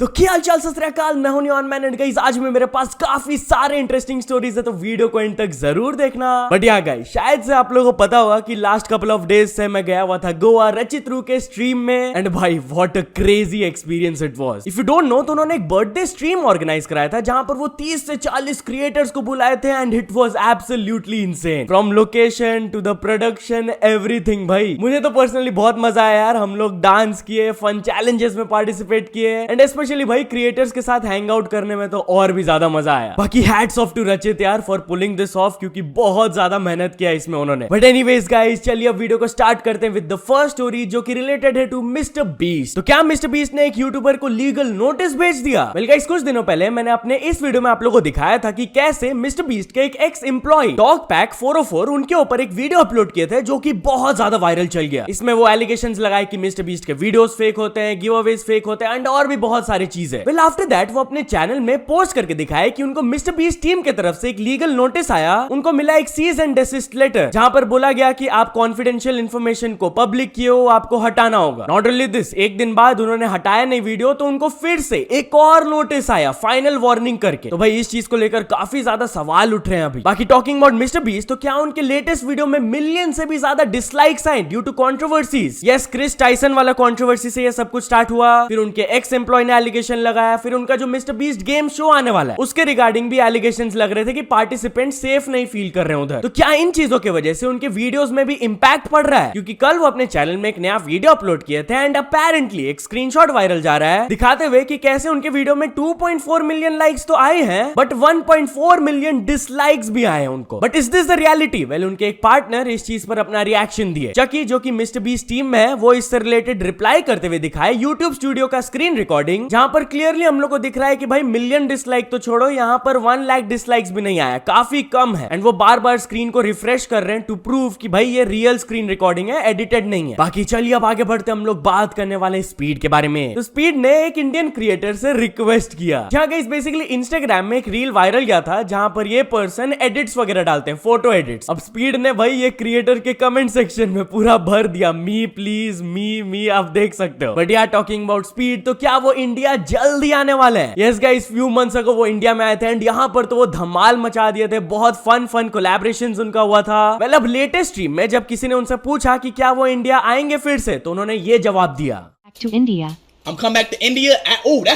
तो क्या हालचाल सत श्री अकाल, मैं हूं नियॉन मैन एंड गाइस आज में मेरे पास काफी सारे इंटरेस्टिंग स्टोरीज है, तो वीडियो को एंड तक जरूर देखना। बट यार गाइस, शायद से आप लोगों को पता होगा कि लास्ट कपल ऑफ डेज से मैं गया हुआ था गोवा रचित रू के स्ट्रीम में, एंड भाई what a crazy experience it was. If you don't know तो उन्होंने एक बर्थडे स्ट्रीम ऑर्गेनाइज कराया था जहां पर वो 30 से 40 क्रिएटर्स को बुलाए थे, and it was absolutely insane from location to the production everything. भाई मुझे तो पर्सनली बहुत मजा आया यार, हम लोग डांस किए, फन चैलेंजेस में पार्टिसिपेट किए, एंड स्पेशली भाई क्रिएटर्स के साथ हैंग आउट करने में तो और भी ज्यादा मजा आया। बाकी हैट्स ऑफ टू रचित यार फॉर पुलिंग दिस ऑफ, क्योंकि बहुत ज्यादा मेहनत किया इसमें उन्होंने। बट एनीवेज गाइस, चलिए अब वीडियो को स्टार्ट करते हैं विद द फर्स्ट स्टोरी जो कि रिलेटेड है टू मिस्टर बीस्ट। तो क्या मिस्टर बीस्ट ने एक यूट्यूबर को लीगल नोटिस भेज दिया? वेल गाइस, कुछ दिनों पहले मैंने अपने इस वीडियो में आप लोगों को दिखाया था कि कैसे मिस्टर बीस्ट के एक एक्स एम्प्लॉय डॉग पैक 404 उनके ऊपर एक वीडियो अपलोड किए थे जो कि बहुत ज्यादा वायरल चल गया। इसमें वो एलिगेशंस लगाए कि मिस्टर बीस्ट के वीडियोस फेक होते हैं, गिव अवेज फेक होते हैं, एंड और भी बहुत सारी चीजें। वेल आफ्टर दैट वो अपने चैनल में पोस्ट करके दिखाए कि उनको मिस्टर बीस्ट टीम की तरफ से एक लीगल नोटिस आया। उनको मिला एक सीज एंड डेसिस्ट लेटर जहां पर बोला गया कि आप कॉन्फिडेंशियल इंफॉर्मेशन को पब्लिक किए हो, आपको हटाना होगा। नॉट ओनली दिस, एक दिन बाद उन्होंने हटाया नहीं वीडियो तो उनको फिर से एक और नोटिस आया फाइनल वार्निंग करके। तो भाई इस चीज को लेकर काफी ज्यादा सवाल उठ रहे हैं अभी। बाकी टॉकिंग अबाउट मिस्टर बीस्ट, तो क्या उनके लेटेस्ट वीडियो में मिलियन से भी ज्यादा डिसलाइक्स आए due to controversies? Yes, Chris Tyson वाला कंट्रोवर्सी से ये सब कुछ स्टार्ट हुआ, फिर उनके एक्स एम्प्लॉय ने एलिगेशन लगाया, फिर उनका जो मिस्टर बीस्ट गेम शो आने वाला है उसके रिगार्डिंग भी एलिगेशंस लग रहे थे कि पार्टिसिपेंट सेफ नहीं फील कर रहे हैं उधर। तो क्या इन चीजों की वजह से उनके वीडियोस में भी इंपैक्ट पड़ रहा है? क्योंकि कल वो अपने चैनल में एक नया वीडियो अपलोड किए थे एंड अपेरेंटली एक स्क्रीनशॉट वायरल जा रहा है दिखाते हुए कि कैसे उनके वीडियो में 2.4 मिलियन लाइक्स तो आए हैं बट 1.4 मिलियन डिसलाइक्स भी आए हैं उनको। But is this the reality? Well उनके एक पार्टनर इस चीज पर अपना रिएक्शन दिए। चकी जो कि मिस्टर बीस्ट टीम में है वो इससे रिलेटेड रिप्लाई करते हुए दिखाए यूट्यूब स्टूडियो का स्क्रीन रिकॉर्डिंग, जहां पर क्लियरली हम लोग को दिख रहा है कि भाई मिलियन डिसलाइक तो छोड़ो, यहाँ पर 1 लाख डिसलाइक्स भी नहीं आया, काफी कम है। एंड वो बार बार स्क्रीन को रिफ्रेश कर रहे हैं टू प्रूव कि भाई ये रियल स्क्रीन रिकॉर्डिंग है, एडिटेड नहीं है। बाकी चलिए अब आगे बढ़ते हम लोग बात करने वाले स्पीड के बारे में। तो स्पीड ने एक इंडियन क्रिएटर से रिक्वेस्ट किया, जहां गाइस बेसिकली इंस्टाग्राम में एक रील वायरल गया था जहां पर ये पर्सन एडिट्स वगैरह डालते हैं, फोटो एडिट्स। अब स्पीड ने भाई ये क्रिएटर के कमेंट सेक्शन में पूरा भर दिया, मी प्लीज मी, आप देख सकते हो। बट यार टॉकिंग अबाउट स्पीड, तो क्या वो इंडिया जल्दी आने वाले हैं? Yes guys, few months ago वो इंडिया में आए थे एंड यहाँ पर तो वो धमाल मचा दिए थे, बहुत फन कोलैबोरेशंस उनका हुआ था। वेल अब लेटेस्ट स्ट्रीम में जब किसी ने उनसे पूछा कि क्या वो इंडिया आएंगे फिर से, तो उन्होंने ये जवाब दिया, to India. I'm coming back to India. I'm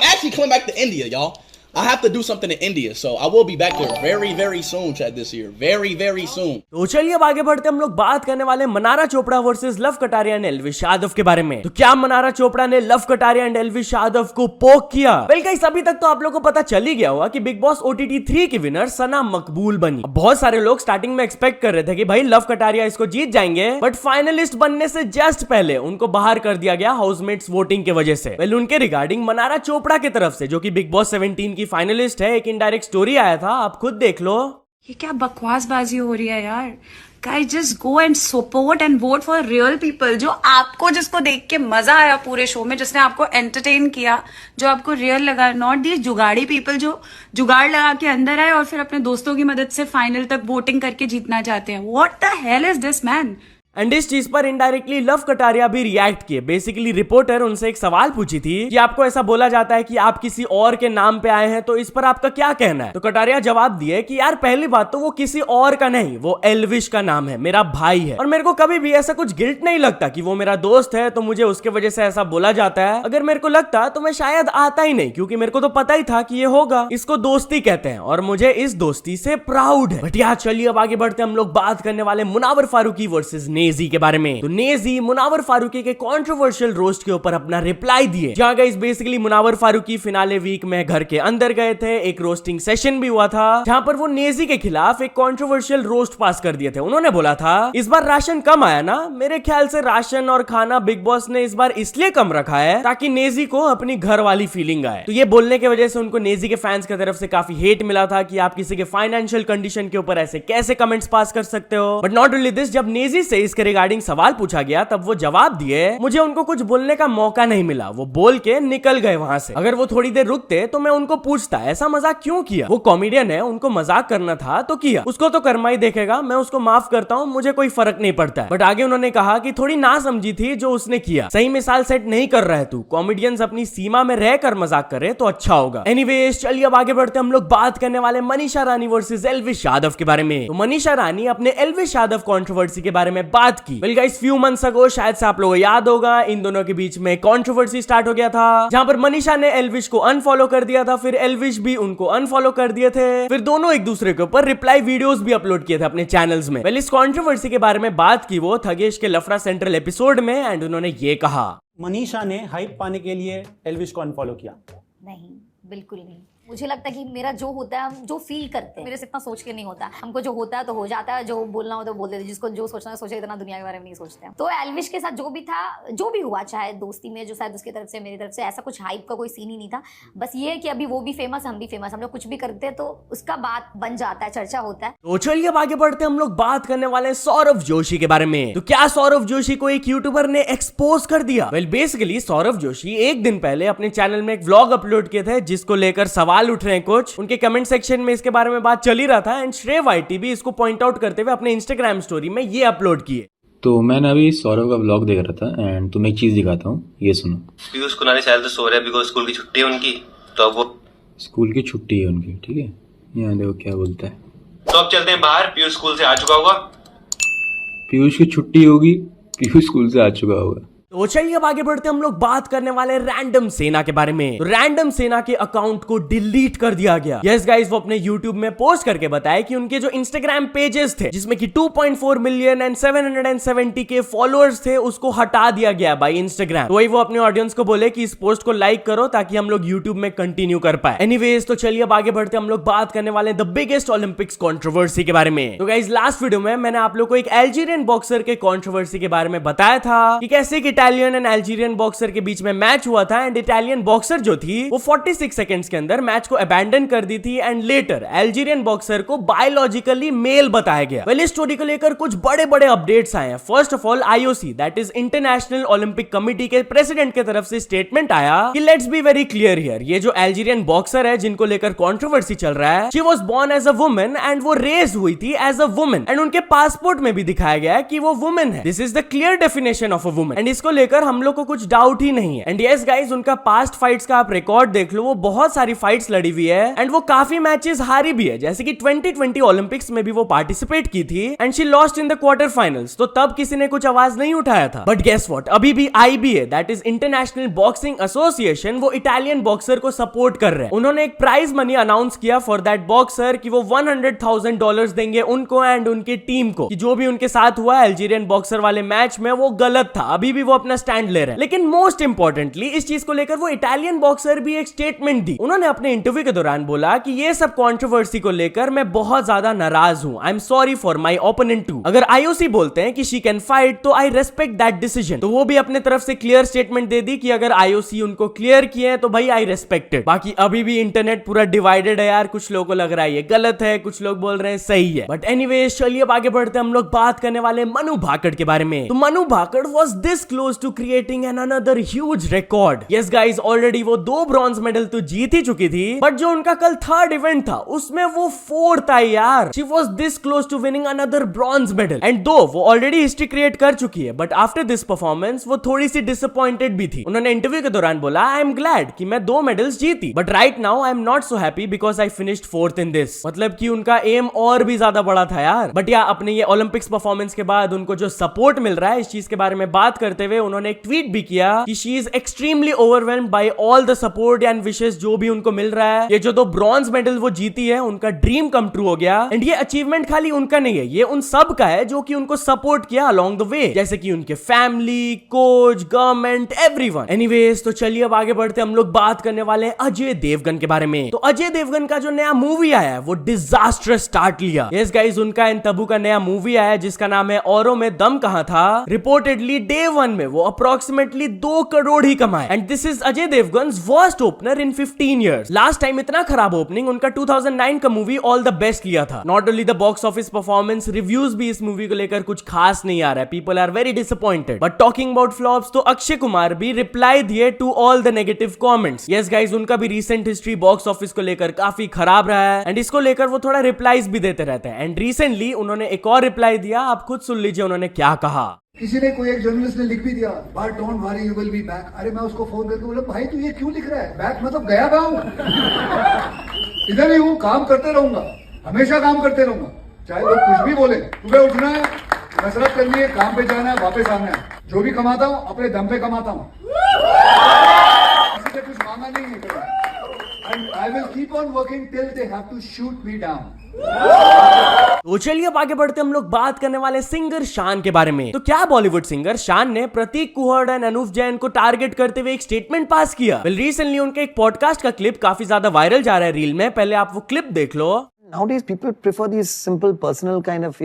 actually coming back to India, y'all. I have to do something in India, so I will be back there very soon, Chad, this year. Very soon. तो चलिए अब आगे बढ़ते हम लोग बात करने वाले Mannara Chopra versus love Kataria and Elvish Yadav के बारे में। तो क्या मनारा चोपड़ा ने लव कटारिया एंड एल्विश यादव को पोक किया? वेल गाइस, अभी तक तो आप लोगों को पता चल ही गया होगा कि बिग बॉस OTT 3 की विनर सना मकबूल बनी। बहुत सारे लोग स्टार्टिंग में एक्सपेक्ट कर रहे थे कि भाई लव कटारिया इसको जीत जाएंगे, बट फाइनलिस्ट बनने से जस्ट पहले उनको बाहर कर दिया गया हाउसमेट्स वोटिंग की वजह से। वेल उनके रिगार्डिंग मनारा चोपड़ा की तरफ से, जो कि बिग बॉस 17 की फाइनलिस्ट है, एक इनडायरेक्ट स्टोरी आया था, आप खुद देख लो। ये क्या बकवासबाजी हो रही है यार। Guys, just go and support and vote for real people. जो आपको, जिसको देख के मजा आया पूरे शो में, जिसने आपको एंटरटेन किया, जो आपको रियल लगा, नॉट दी जुगाड़ी पीपल जो जुगाड़ लगा के अंदर आए और फिर अपने दोस्तों की मदद से फाइनल तक वोटिंग करके जीतना चाहते हैं। What the hell is this, man? And इस चीज पर इनडायरेक्टली लव कटारिया भी रिएक्ट किए। बेसिकली रिपोर्टर उनसे एक सवाल पूछी थी कि आपको ऐसा बोला जाता है कि आप किसी और के नाम पे आए हैं, तो इस पर आपका क्या कहना है? तो कटारिया जवाब दिए कि यार पहली बात तो वो किसी और का नहीं, वो एल्विश का नाम है, मेरा भाई है, और मेरे को कभी भी ऐसा कुछ गिल्ट नहीं लगता कि वो मेरा दोस्त है तो मुझे उसके वजह से ऐसा बोला जाता है। अगर मेरे को लगता तो मैं शायद आता ही नहीं, क्योंकि मेरे को तो पता ही था कि ये होगा। इसको दोस्ती कहते हैं और मुझे इस दोस्ती से प्राउड है। बट यार चलिए अब आगे बढ़ते हम लोग बात करने वाले मुनावर फारूकी वर्सेस नेजी के बारे में। तो नेजी मुनावर फारूकी के कंट्रोवर्शियल रोस्ट के ऊपर अपना रिप्लाई दिए, जहां guys basically Munawar Faruqui finale week में घर के अंदर गए थे, एक रोस्टिंग सेशन भी हुआ था जहां पर वो नेजी के खिलाफ एक कंट्रोवर्शियल रोस्ट पास कर दिए थे। उन्होंने बोला था इस बार राशन कम आया ना, मेरे ख्याल से राशन और खाना बिग बॉस ने इस बार इसलिए कम रखा है ताकि नेजी को अपनी घर वाली फीलिंग आए। तो ये बोलने की वजह से उनको नेजी के फैंस की तरफ से काफी हेट मिला था कि आप किसी के फाइनेंशियल कंडीशन के ऊपर ऐसे कैसे कमेंट्स पास कर सकते हो। बट नॉट ओनली दिस, जब नेजी से इसके रिगार्डिंग सवाल पूछा गया तब वो जवाब दिए, मुझे उनको कुछ बोलने का मौका नहीं मिला, वो बोल के निकल गए वहां से। अगर वो थोड़ी देर रुकते तो मैं उनको पूछता ऐसा मजाक क्यों किया। वो कॉमेडियन है, उनको मजाक करना था तो किया, उसको तो कर्मा ही देखेगा, मैं उसको माफ करता हूँ, मुझे कोई फर्क नहीं पड़ता है। बट आगे उन्होंने कहा कि थोड़ी ना समझी थी जो उसने किया, सही मिसाल सेट नहीं कर रहा है तू, कॉमेडियंस अपनी सीमा में रहकर मजाक करे तो अच्छा होगा। एनीवेज चलिए अब आगे बढ़ते, हम लोग बात करने वाले मनीषा रानी वर्सेस एल्विश यादव के बारे में। तो मनीषा रानी अपने एल्विश यादव कंट्रोवर्सी के बारे में बात की। Well guys, few months ago शायद से आप लोगों को याद होगा इन दोनों के बीच में कंट्रोवर्सी स्टार्ट हो गया था, जहां पर मनीषा ने एल्विश को अनफॉलो कर दिया था, फिर एल्विश भी उनको अनफॉलो कर दिए थे, फिर दोनों एक दूसरे के ऊपर रिप्लाई वीडियोस भी अपलोड किए थे अपने चैनल्स में। वेल इस कंट्रोवर्सी के बारे में बात की वो थगेश के लफड़ा सेंट्रल एपिसोड में, एंड उन्होंने ये कहा, मनीषा ने हाइप पाने के लिए एल्विश को अनफॉलो किया। नहीं, बिल्कुल नहीं। मुझे लगता है कि मेरा जो होता है, हम जो फील करते हैं, मेरे से इतना सोच के नहीं होता। हमको जो होता है तो हो जाता है, जो बोलना हो तो बोल देते, जिसको जो सोचना है सोचे, इतना दुनिया के बारे में नहीं सोचते हैं। तो एल्विश के साथ जो भी था, जो भी हुआ, चाहे दोस्ती में जो शायद उसकी तरफ से मेरी तरफ से, ऐसा कुछ हाइप का कोई सीन ही नहीं था। बस ये है कि अभी वो भी फेमस, हम भी फेमस, हम लोग कुछ भी करते हैं तो उसका बात बन जाता है, चर्चा होता है। तो चलिए अब आगे बढ़ते, हम लोग बात करने वाले हैं सौरभ जोशी के बारे में। तो क्या सौरभ जोशी को एक यूट्यूबर ने एक्सपोज कर दिया? वेल बेसिकली सौरभ जोशी एक दिन पहले अपने चैनल में एक व्लॉग अपलोड किए थे जिसको लेकर सवाल उठ रहे हैं कुछ, उनके कमेंट सेक्शन में इसके बारे में बात चल ही रहा था, एंड श्रेय वाइटी भी इसको पॉइंट आउट करते हुए अपने इंस्टाग्राम स्टोरी में ये अपलोड किए। तो मैंने अभी सौरभ का व्लॉग देख रहा था एंड तुम्हें एक चीज दिखाता हूँ, ये सुनो। पीयूष कुनाली शायद तो सो रहे हैं बिकॉज स्कूल की छुट्टी है उनकी, तो अब वो स्कूल की छुट्टी है उनकी, ठीक है। यहाँ देखो क्या बोलता है, तो अब चलते हैं बाहर, पीयूष स्कूल से आ चुका होगा। पीयूष की छुट्टी होगी, पीयूष स्कूल से आ चुका होगा। तो चलिए अब आगे बढ़ते, हम लोग बात करने वाले रैंडम सेना के बारे में। तो रैंडम सेना के अकाउंट को डिलीट कर दिया गया। यस गाइस, वो अपने यूट्यूब में पोस्ट करके बताया कि उनके जो इंस्टाग्राम पेजेस थे जिसमें कि 2.4 मिलियन एंड 770 के फॉलोअर्स थे, उसको हटा दिया गया बाय इंस्टाग्राम। तो वही वो अपने ऑडियंस को बोले कि इस पोस्ट को लाइक करो ताकि हम लोग यूट्यूब में कंटिन्यू कर पाए। एनीवेज, तो चलिए अब आगे बढ़ते, हम लोग बात करने वाले द बिगेस्ट ओलंपिक्स कंट्रोवर्सी के बारे में। तो गाइस, लास्ट वीडियो में मैंने आप लोग को एक अल्जीरियन बॉक्सर के कंट्रोवर्सी के बारे में बताया था कि कैसे एक इटालियन एंड अल्जीरियन बॉक्सर के बीच में मैच हुआ था, एंड इटालियन बॉक्सर जो थी वो 46 सेकंड्स के अंदर मैच को अबैंडन कर दी थी, एंड लेटर अल्जीरियन बॉक्सर को बायोलॉजिकली मेल बताया गया। वेल इस स्टोरी को लेकर कुछ बड़े बड़े अपडेट्स आए हैं। First of all IOC, that is international Olympic committee के प्रेसिडेंट की तरफ से स्टेटमेंट आया कि let's be very clear here, ये जो अल्जीरियन बॉक्सर है जिनको लेकर कंट्रोवर्सी चल रहा है, she was born as a woman and वो रेज हुई थी एज अ वुमन, एंड उनके पासपोर्ट में भी दिखाया गया है कि वो वुमन है। This is the clear definition of a woman, and इसको लेकर हम लोग को कुछ डाउट ही नहीं है। एंड यस गाइस, उनका पास्ट फाइट्स का आप रिकॉर्ड देख लो, वो बहुत सारी फाइट्स लड़ी हुई है, एंड वो काफी मैचेस हारी भी है, जैसे कि 2020 ओलंपिक्स में भी वो पार्टिसिपेट की थी, and she lost in the quarter finals, तो तब किसी ने कुछ आवाज नहीं उठाया था। बट गेस व्हाट, अभी भी IBA, that is international boxing association, वो इटालियन बॉक्सर को सपोर्ट कर रहे हैं। उन्होंने एक प्राइज मनी अनाउंस किया फॉर दैट बॉक्सर कि वो $100,000 देंगे उनको एंड उनकी टीम को, कि जो भी उनके साथ हुआ अल्जीरियन बॉक्सर वाले मैच में वो गलत था। अभी भी वो अपना स्टैंड ले रहे हैं, लेकिन मोस्ट इंपॉर्टेंटली इस चीज को लेकर वो इटालियन बॉक्सर भी एक स्टेटमेंट दी। उन्होंने अपने इंटरव्यू के दौरान बोला कि ये सब कंट्रोवर्सी को लेकर मैं बहुत ज्यादा नाराज हूं, I am sorry for my opponent too. अगर आईओसी बोलते हैं कि शी कैन फाइट तो आई रेस्पेक्ट दैट डिसीजन, तो वो भी अपने तरफ से क्लियर स्टेटमेंट दे दी कि अगर आईओसी उनको क्लियर किए हैं तो भाई आई रेस्पेक्ट इट। बाकी अभी भी इंटरनेट पूरा डिवाइडेड है यार, कुछ लोगों को लग रहा है ये गलत है, कुछ लोग बोल रहे हैं सही है। बट एनीवेज, चलिए अब आगे बढ़ते, हम लोग बात करने वाले मनु भाकड़ के बारे में। तो Manu Bhaker was this close to creating an another huge record. Yes guys, already वो 2 ब्रॉन्ज मेडल तो जीत ही चुकी थी, बट जो उनका कल थर्ड इवेंट था उसमें वो 4th आई यार। She was this close to winning another bronze medal, and though वो ऑलरेडी हिस्ट्री क्रिएट कर चुकी है, बट आफ्टर दिस परफॉर्मेंस वो थोड़ी सी डिसअपॉइंटेड भी थी। उन्होंने इंटरव्यू के दौरान बोला, आई एम ग्लैड कि मैं 2 मेडल्स जीती, but right now I am not so happy because I finished 4th in this. मतलब कि उनका एम और भी ज्यादा बड़ा था यार। बट या अपने ये ओलंपिक्स परफॉर्मेंस के बाद उनको जो सपोर्ट मिल रहा है इस चीज के बारे में बात करते हुए उन्होंने एक ट्वीट भी किया कि she is extremely overwhelmed bye all the support and wishes जो भी उनको मिल रहा है। ये जो 2 ब्रॉन्ज मेडल वो जीती है उनका ड्रीम कम ट्रू हो गया, एंड ये अचीवमेंट खाली उनका नहीं है, ये उन सब का है जो कि उनको सपोर्ट किया अलोंग द वे, जैसे कि उनके family, coach, government, everyone. Anyways, तो चलिए अब आगे बढ़ते, हम लोग बात करने वाले हैं अजय देवगन के बारे में। तो अजय देवगन का जो नया मूवी आया है वो डिजास्टरस स्टार्ट लिया। यस गाइस, उनका इन तबू का नया मूवी आया है जिसका नाम है औरों में दम कहां था। रिपोर्टेडली डे 1 में वो अप्रोक्सीमेटली 2 करोड़ ही कमाए and this is Ajay Devgan's worst opener in 15 years. Last time इतना खराब ओपनिंग उनका 2009 का मूवी ऑल द बेस्ट किया था। Not only the box office performance, reviews भी इस मूवी को लेकर कुछ खास नहीं आ रहा है। People are very disappointed. But talking about flops, तो अक्षय कुमार भी रिप्लाई दिए to all the negative comments. Yes guys, उनका भी रिसेंट हिस्ट्री बॉक्स ऑफिस को लेकर काफी खराब रहा है एंड इसको लेकर वो थोड़ा रिप्लाईज भी देते रहते हैं। एंड रिसेंटली उन्होंने एक और रिप्लाई दिया, आप खुद सुन लीजिए उन्होंने क्या कहा। किसी ने, कोई एक जर्नलिस्ट ने लिख भी दिया, but don't worry you will be back. अरे मैं उसको फोन करके बोला, भाई तू ये क्यों लिख रहा है? बैक मतलब गया कहाँ हूँ? इधर ही हूँ, काम करते रहूंगा, हमेशा काम करते रहूंगा, चाहे लोग कुछ भी बोले। सुबह उठना है, कसरत करनी है, काम पे जाना है, वापस आना है। जो भी कमाता हूँ अपने दम पे कमाता हूँ, किसी से कुछ मांगा नहीं है। And I will keep on working till they have to shoot me down. तो चलिए अब आगे बढ़ते हम लोग बात करने वाले सिंगर शान के बारे में। तो क्या बॉलीवुड सिंगर शान ने प्रतीक कुहड़ एंड अनूप जैन को टारगेट करते हुए एक स्टेटमेंट पास किया? वेल रिसेंटली उनके एक पॉडकास्ट का क्लिप काफी ज्यादा वायरल जा रहा है रील में। पहले आप वो क्लिप देख लो। Nowadays people prefer these simple personal kind of,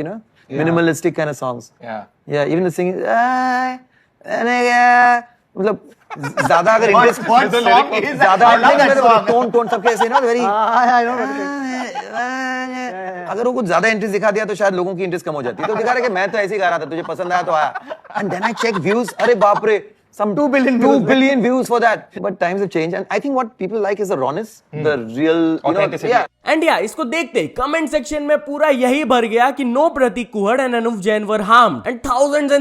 minimalistic kind of songs. Yeah, even the singing मतलब ज्यादा अगर इंटरेस्ट ज्यादा टोन सबके ऐसे ना वेरी अगर वो कुछ ज्यादा इंटरेस्ट दिखा दिया तो शायद लोगों की इंटरेस्ट कम हो जाती है। तो दिखा रहा है कि मैं तो ऐसे ही गा रहा था, तुझे पसंद आया तो आया। And then I check views, अरे बाप रे, some 2 billion views for that. But times have changed and I think what people like is the rawness, the real authenticity. And इसको देखते ही कमेंट सेक्शन में पूरा यही भर गया कि no Prateek Kuhad and Anoop Jain were harmed and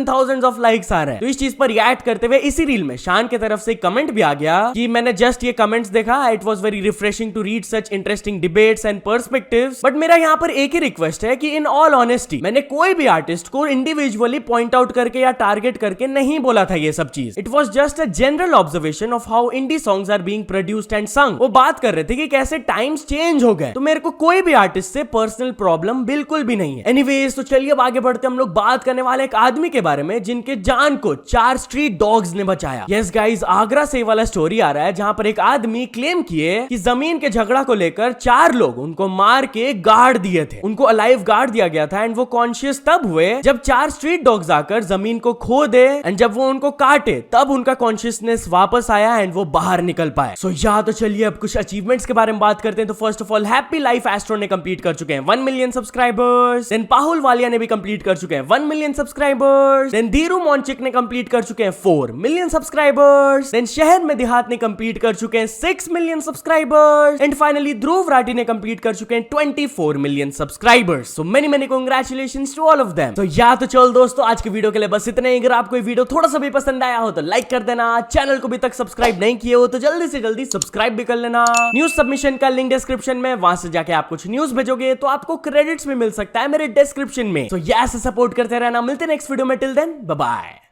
thousands of likes आ रहे हैं। तो इस चीज पर रिएक्ट करते हुए इसी रील में शान की तरफ से कमेंट भी आ गया कि मैंने जस्ट ये कमेंट्स देखा, it was very refreshing to read such interesting debates and perspectives. But मेरा यहाँ पर एक ही रिक्वेस्ट है कि इन ऑल ऑनेस्टी मैंने कोई भी आर्टिस्ट को इंडिविजुअली पॉइंट आउट करके या टारगेट करके नहीं बोला था ये सब चीज। It was just a general observation of how indie songs are being produced and sung. वो बात कर रहे थे कि कैसे टाइम्स चेंज हो गए। तो मेरे को कोई भी आर्टिस्ट से पर्सनल प्रॉब्लम बिल्कुल भी नहीं है। एनीवेज, तो चलिए अब आगे बढ़ते हम लोग बात करने वाले एक आदमी के बारे में जिनके जान को 4 स्ट्रीट डॉग्स ने बचाया। यस गाइस, आगरा से वाला स्टोरी आ रहा है जहां पर एक आदमी क्लेम किए कि जमीन के झगड़ा को लेकर 4 लोग उनको मार के गाड़ दिए थे। उनको अलाइव गाड़ दिया गया था एंड वो कॉन्शियस तब हुए जब 4 स्ट्रीट डॉग्स आकर जमीन को खो दे एंड जब वो उनको काटे तब उनका कॉन्शियसनेस वापस आया एंड वो बाहर निकल पाए। सो तो चलिए अब कुछ अचीवमेंट्स के बारे में बात करते हैं। तो first of all happy life astro ने कंप्लीट कर चुके हैं 1 मिलियन सब्सक्राइबर्स। देन पाहुल वालिया ने भी कंप्लीट कर चुके हैं 1 मिलियन सब्सक्राइबर्स। देन धीरू मोंचिक ने कंप्लीट कर चुके हैं 4 मिलियन सब्सक्राइबर्स। देन शहर में देहात ने कंप्लीट कर चुके हैं 6 million subscribers and finally Dhruv Rathee ने कंप्लीट कर चुके हैं 24 million subscribers. So many congratulations to all of them. तो चल दोस्तों, आज के वीडियो के लिए बस इतना ही। अगर आपको ये वीडियो थोड़ा सा भी पसंद आया हो तो लाइक कर देना, चैनल को भी तक सब्सक्राइब नहीं किए हो तो जल्दी से जल्दी सब्सक्राइब भी कर लेना। न्यूज सबमिशन का लिंक डिस्क्रिप्शन में, वहां से जाके आप कुछ न्यूज भेजोगे तो आपको क्रेडिट्स भी मिल सकता है मेरे डिस्क्रिप्शन में। तो ऐसे सपोर्ट करते रहना। मिलते हैं नेक्स्ट वीडियो में। Till then bye bye.